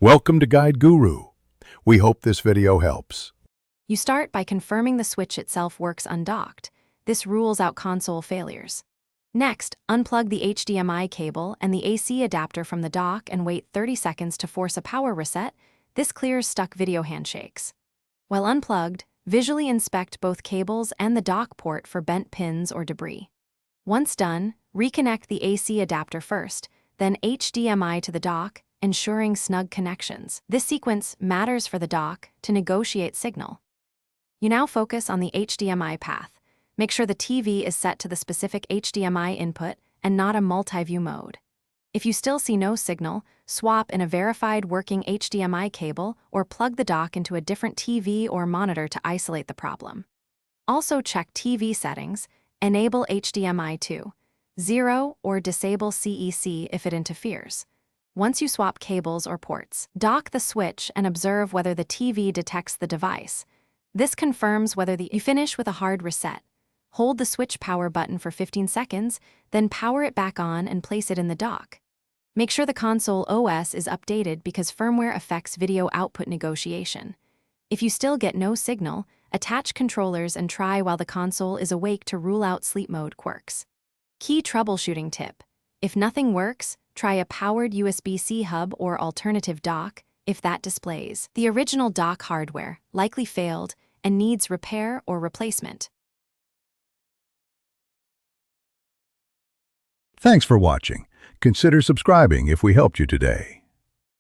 Welcome to Guide Guru. We hope this video helps. You start by confirming the switch itself works undocked. This rules out console failures. Next, unplug the HDMI cable and the AC adapter from the dock and wait 30 seconds to force a power reset. This clears stuck video handshakes. While unplugged, visually inspect both cables and the dock port for bent pins or debris. Once done, reconnect the AC adapter first, then HDMI to the dock, ensuring snug connections. This sequence matters for the dock to negotiate signal. You now focus on the HDMI path. Make sure the TV is set to the specific HDMI input and not a multi-view mode. If you still see no signal, swap in a verified working HDMI cable or plug the dock into a different TV or monitor to isolate the problem. Also check TV settings, enable HDMI to 0 or disable CEC if it interferes. Once you swap cables or ports, dock the switch and observe whether the TV detects the device. This confirms whether you finish with a hard reset. Hold the switch power button for 15 seconds, then power it back on and place it in the dock. Make sure the console OS is updated because firmware affects video output negotiation. If you still get no signal, attach controllers and try while the console is awake to rule out sleep mode quirks. Key troubleshooting tip: if nothing works, try a powered USB-C hub or alternative dock if that displays. The original dock hardware likely failed and needs repair or replacement. Thanks for watching. Consider subscribing if we helped you today.